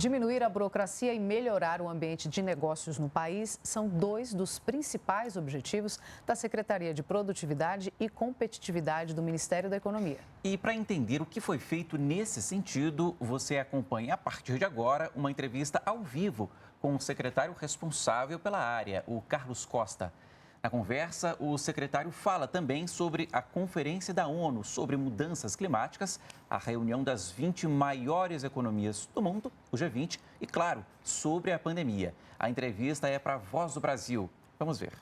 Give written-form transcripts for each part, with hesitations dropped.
Diminuir a burocracia e melhorar o ambiente de negócios no país são dois dos principais objetivos da Secretaria de Produtividade e Competitividade do Ministério da Economia. E para entender o que foi feito nesse sentido, você acompanha a partir de agora uma entrevista ao vivo com o secretário responsável pela área, o Carlos Costa. Na conversa, o secretário fala também sobre a Conferência da ONU sobre Mudanças Climáticas, a reunião das 20 maiores economias do mundo, o G20, e, claro, sobre a pandemia. A entrevista é para a Voz do Brasil. Vamos ver.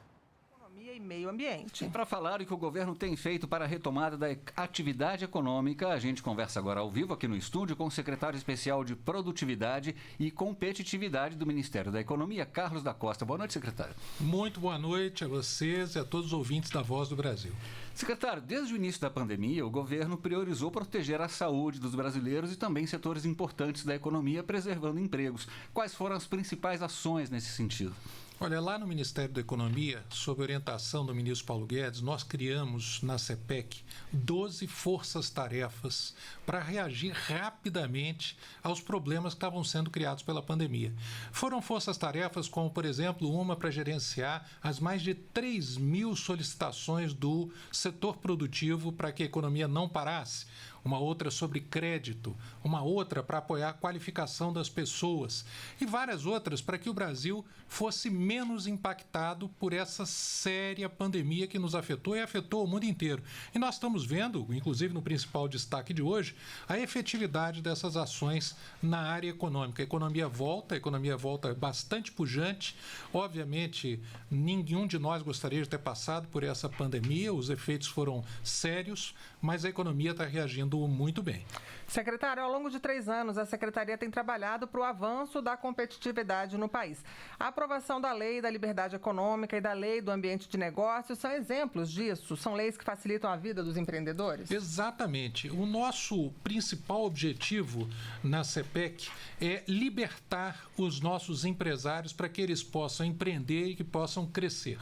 E meio ambiente. E para falar o que o governo tem feito para a retomada da atividade econômica, a gente conversa agora ao vivo aqui no estúdio com o secretário especial de Produtividade e Competitividade do Ministério da Economia, Carlos da Costa. Boa noite, secretário. Muito boa noite a vocês e a todos os ouvintes da Voz do Brasil. Secretário, desde o início da pandemia, o governo priorizou proteger a saúde dos brasileiros e também setores importantes da economia, preservando empregos. Quais foram as principais ações nesse sentido? Olha, lá no Ministério da Economia, sob orientação do ministro Paulo Guedes, nós criamos na CPEC 12 forças-tarefas para reagir rapidamente aos problemas que estavam sendo criados pela pandemia. Foram forças-tarefas como, por exemplo, uma para gerenciar as mais de 3 mil solicitações do setor produtivo para que a economia não parasse, uma outra sobre crédito, uma outra para apoiar a qualificação das pessoas e várias outras para que o Brasil fosse menos impactado por essa séria pandemia que nos afetou e afetou o mundo inteiro. E nós estamos vendo, inclusive no principal destaque de hoje, a efetividade dessas ações na área econômica. A economia volta bastante pujante. Obviamente, nenhum de nós gostaria de ter passado por essa pandemia, os efeitos foram sérios, mas a economia está reagindo muito bem. Secretário, ao longo de 3 anos, a Secretaria tem trabalhado para o avanço da competitividade no país. A aprovação da Lei da Liberdade Econômica e da Lei do Ambiente de Negócios são exemplos disso? São leis que facilitam a vida dos empreendedores? Exatamente. O nosso principal objetivo na CPEC é libertar os nossos empresários para que eles possam empreender e que possam crescer.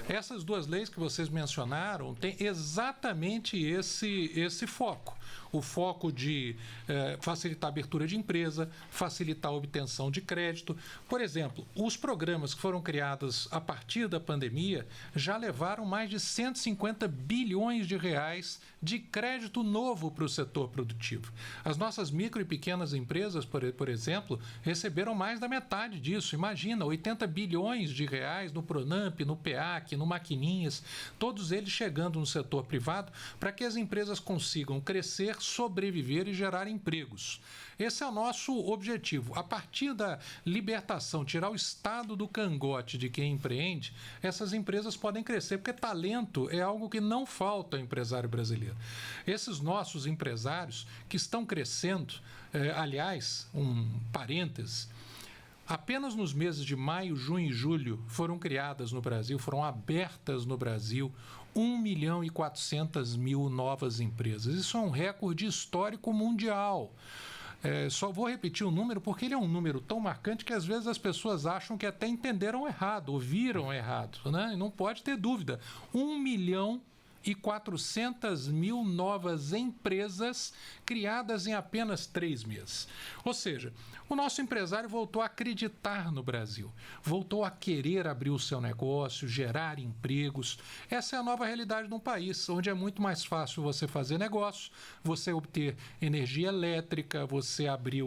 Essas duas leis que vocês mencionaram têm exatamente esse foco. O foco de facilitar a abertura de empresa, facilitar a obtenção de crédito. Por exemplo, os programas que foram criados a partir da pandemia já levaram mais de 150 bilhões de reais de crédito novo para o setor produtivo. As nossas micro e pequenas empresas, por exemplo, receberam mais da metade disso. Imagina, 80 bilhões de reais no Pronamp, no PEAC, no Maquininhas, todos eles chegando no setor privado para que as empresas consigam crescer, sobreviver e gerar empregos. Esse é o nosso objetivo. A partir da libertação, tirar o estado do cangote de quem empreende, essas empresas podem crescer, porque talento é algo que não falta ao empresário brasileiro. Esses nossos empresários que estão crescendo, aliás, um parêntese, apenas nos meses de maio, junho e julho foram criadas no Brasil, foram abertas no Brasil 1.400.000 novas empresas. Isso é um recorde histórico mundial. Só vou repetir o número porque ele é um número tão marcante que às vezes as pessoas acham que até entenderam errado, ouviram errado, né? E não pode ter dúvida. 1.400.000 novas empresas criadas em apenas 3 meses. Ou seja, o nosso empresário voltou a acreditar no Brasil, voltou a querer abrir o seu negócio, gerar empregos. Essa é a nova realidade de um país, onde é muito mais fácil você fazer negócio, você obter energia elétrica, você abrir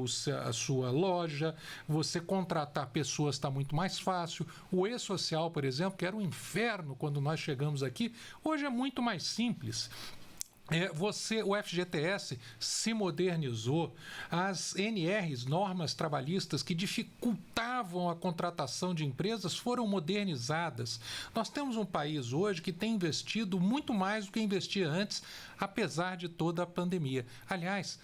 a sua loja, você contratar pessoas está muito mais fácil. O e-social, por exemplo, que era um inferno quando nós chegamos aqui, hoje é muito mais simples. O FGTS se modernizou, as NRs, normas trabalhistas que dificultavam a contratação de empresas foram modernizadas. Nós temos um país hoje que tem investido muito mais do que investia antes, apesar de toda a pandemia. Aliás,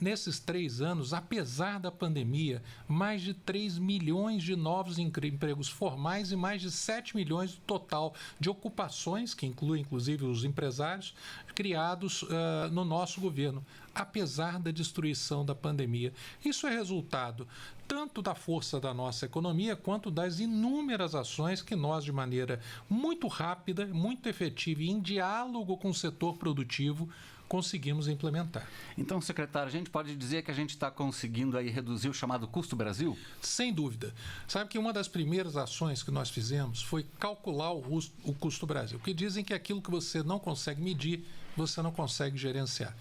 nesses 3 anos, apesar da pandemia, mais de 3 milhões de novos empregos formais e mais de 7 milhões no total de ocupações, que inclui inclusive os empresários, criados no nosso governo, apesar da destruição da pandemia. Isso é resultado tanto da força da nossa economia, quanto das inúmeras ações que nós, de maneira muito rápida, muito efetiva e em diálogo com o setor produtivo, conseguimos implementar. Então, secretário, a gente pode dizer que a gente está conseguindo aí reduzir o chamado custo Brasil? Sem dúvida. Sabe que uma das primeiras ações que nós fizemos foi calcular o custo Brasil, porque dizem que aquilo que você não consegue medir, você não consegue gerenciar.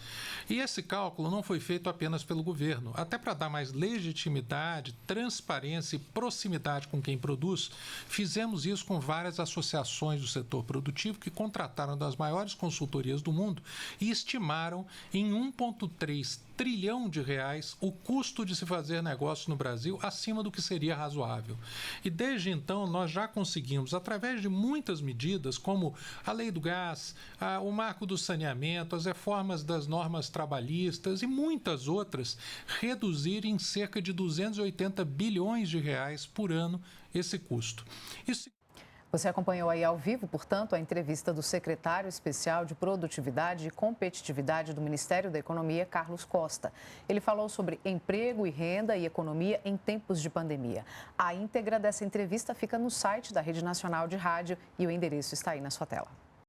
E esse cálculo não foi feito apenas pelo governo. Até para dar mais legitimidade, transparência e proximidade com quem produz, fizemos isso com várias associações do setor produtivo que contrataram das maiores consultorias do mundo e estimaram em 1,3 trilhão de reais o custo de se fazer negócio no Brasil acima do que seria razoável. E desde então nós já conseguimos, através de muitas medidas, como a lei do gás, o marco do saneamento, as reformas das normas trabalhistas e muitas outras, reduzir em cerca de 280 bilhões de reais por ano esse custo. Isso... Você acompanhou aí ao vivo, portanto, a entrevista do secretário especial de Produtividade e Competitividade do Ministério da Economia, Carlos Costa. Ele falou sobre emprego e renda e economia em tempos de pandemia. A íntegra dessa entrevista fica no site da Rede Nacional de Rádio e o endereço está aí na sua tela.